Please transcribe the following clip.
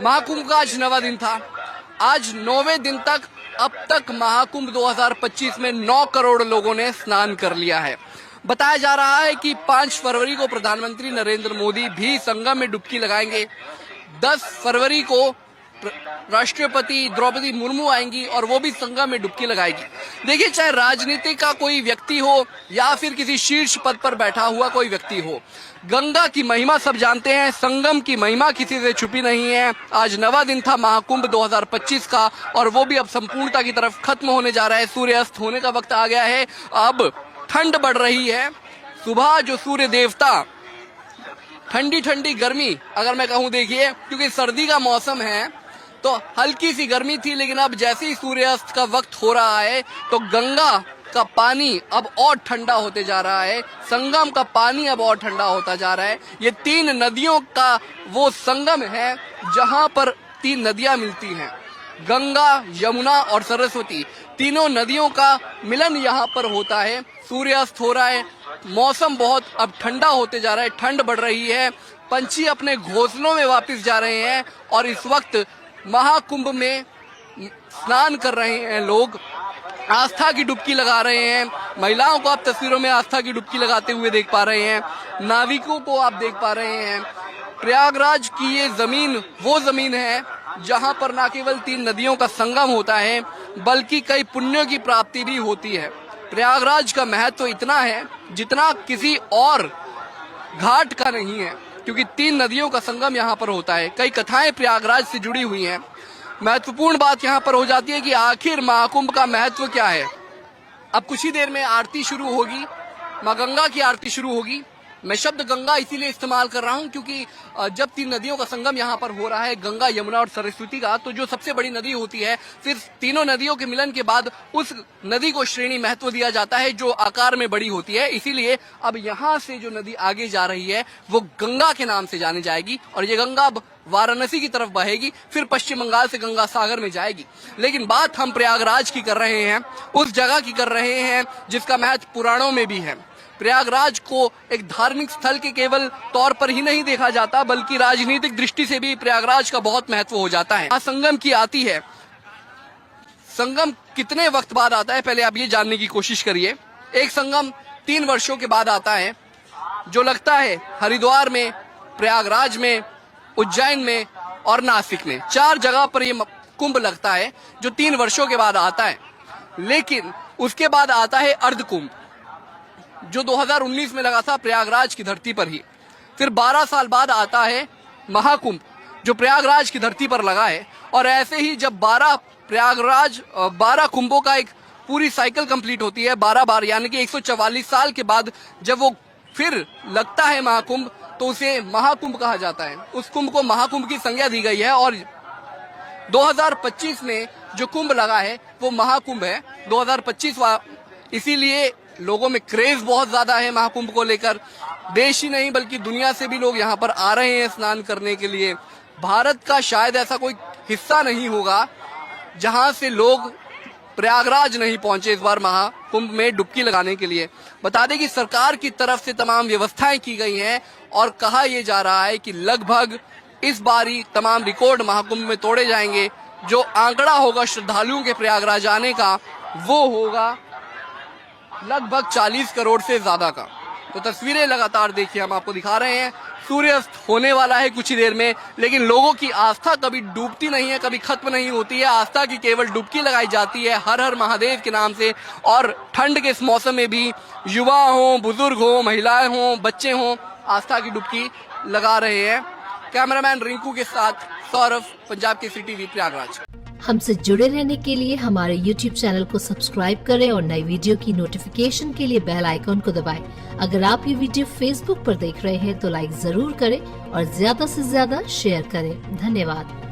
महाकुंभ का आज 9वां दिन था। आज 9वें दिन तक अब तक महाकुंभ 2025 में 9 करोड़ लोगों ने स्नान कर लिया है। बताया जा रहा है कि 5 फरवरी को प्रधानमंत्री नरेंद्र मोदी भी संगम में डुबकी लगाएंगे। 10 फरवरी को राष्ट्रपति द्रौपदी मुर्मू आएंगी और वो भी संगम में डुबकी लगाएगी। देखिए, चाहे राजनीति का कोई व्यक्ति हो या फिर किसी शीर्ष पद पर बैठा हुआ कोई व्यक्ति हो, गंगा की महिमा सब जानते हैं। संगम की महिमा किसी से छुपी नहीं है। आज 9वां दिन था महाकुंभ 2025 का और वो भी अब संपूर्णता की तरफ खत्म होने जा रहा है। सूर्यास्त होने का वक्त आ गया है। अब ठंड बढ़ रही है। सुबह जो सूर्य देवता ठंडी ठंडी गर्मी, अगर मैं कहूं, देखिए, क्योंकि सर्दी का मौसम है तो हल्की सी गर्मी थी, लेकिन अब जैसे ही सूर्यास्त का वक्त हो रहा है तो गंगा का पानी अब और ठंडा होते जा रहा है। संगम का पानी अब और ठंडा होता जा रहा है। ये 3 नदियों का वो संगम है जहां पर 3 नदियां मिलती हैं, गंगा, यमुना और सरस्वती। तीनों नदियों का मिलन यहाँ पर होता है। सूर्यास्त हो रहा है। मौसम बहुत अब ठंडा होते जा रहा है। ठंड बढ़ रही है। पंछी अपने घोंसलों में वापस जा रहे हैं और इस वक्त महाकुंभ में स्नान कर रहे हैं लोग। आस्था की डुबकी लगा रहे हैं। महिलाओं को आप तस्वीरों में आस्था की डुबकी लगाते हुए देख पा रहे हैं। नाविकों को आप देख पा रहे हैं। प्रयागराज की ये जमीन वो जमीन है जहां पर न केवल 3 नदियों का संगम होता है बल्कि कई पुण्यों की प्राप्ति भी होती है। प्रयागराज का महत्व इतना है जितना किसी और घाट का नहीं है, क्योंकि 3 नदियों का संगम यहाँ पर होता है। कई कथाएं प्रयागराज से जुड़ी हुई हैं। महत्वपूर्ण बात यहाँ पर हो जाती है कि आखिर महाकुंभ का महत्व क्या है। अब कुछ ही देर में आरती शुरू होगी, माँ गंगा की आरती शुरू होगी। मैं शब्द गंगा इसीलिए इस्तेमाल कर रहा हूं क्योंकि जब 3 नदियों का संगम यहाँ पर हो रहा है, गंगा, यमुना और सरस्वती का, तो जो सबसे बड़ी नदी होती है, फिर तीनों नदियों के मिलन के बाद उस नदी को श्रेणी महत्व दिया जाता है जो आकार में बड़ी होती है। इसीलिए अब यहाँ से जो नदी आगे जा रही है वो गंगा के नाम से जानी जाएगी और ये गंगा अब वाराणसी की तरफ बहेगी, फिर पश्चिम बंगाल से गंगा सागर में जाएगी। लेकिन बात हम प्रयागराज की कर रहे हैं, उस जगह की कर रहे हैं जिसका महत्व पुराणों में भी है। प्रयागराज को एक धार्मिक स्थल के केवल तौर पर ही नहीं देखा जाता बल्कि राजनीतिक दृष्टि से भी प्रयागराज का बहुत महत्व हो जाता है। संगम की आती है। संगम कितने वक्त बाद आता है, पहले आप ये जानने की कोशिश करिए। एक संगम 3 वर्षों के बाद आता है, जो लगता है हरिद्वार में, प्रयागराज में, उज्जैन में और नासिक में। 4 जगह पर यह कुंभ लगता है जो 3 वर्षों के बाद आता है। लेकिन उसके बाद आता है अर्धकुंभ, जो 2019 में लगा था प्रयागराज की धरती पर ही। फिर 12 साल बाद आता है महाकुंभ, जो प्रयागराज की धरती पर लगा है। और ऐसे ही जब 12 कुंभों का एक पूरी साइकिल कंप्लीट होती है 12 बार, यानी कि 144 साल के बाद जब वो फिर लगता है महाकुंभ, तो उसे महाकुंभ कहा जाता है। उस कुंभ को महाकुंभ की संज्ञा दी गई है और 2025 में जो कुंभ लगा है वो महाकुंभ है 2025। इसीलिए लोगों में क्रेज बहुत ज्यादा है महाकुंभ को लेकर। देश ही नहीं बल्कि दुनिया से भी लोग यहाँ पर आ रहे हैं स्नान करने के लिए। भारत का शायद ऐसा कोई हिस्सा नहीं होगा जहां से लोग प्रयागराज नहीं पहुंचे इस बार महाकुंभ में डुबकी लगाने के लिए। बता दें कि सरकार की तरफ से तमाम व्यवस्थाएं की गई हैं और कहा यह जा रहा है कि लगभग इस बारी तमाम रिकॉर्ड महाकुंभ में तोड़े जाएंगे। जो आंकड़ा होगा श्रद्धालुओं के प्रयागराज आने का वो होगा लगभग 40 करोड़ से ज्यादा का। तो तस्वीरें लगातार देखिए, हम आपको दिखा रहे हैं। सूर्यास्त होने वाला है कुछ ही देर में, लेकिन लोगों की आस्था कभी डूबती नहीं है, कभी खत्म नहीं होती है। आस्था की केवल डुबकी लगाई जाती है हर हर महादेव के नाम से। और ठंड के इस मौसम में भी युवा हो, बुजुर्ग हो, महिलाएं हो, बच्चे हो, आस्था की डुबकी लगा रहे हैं। कैमरामैन रिंकू के साथ सौरभ, पंजाब केसरी टीवी, प्रयागराज। हमसे जुड़े रहने के लिए हमारे YouTube चैनल को सब्सक्राइब करें और नई वीडियो की नोटिफिकेशन के लिए बेल आइकॉन को दबाएं। अगर आप ये वीडियो Facebook पर देख रहे हैं तो लाइक जरूर करें और ज्यादा से ज्यादा शेयर करें। धन्यवाद।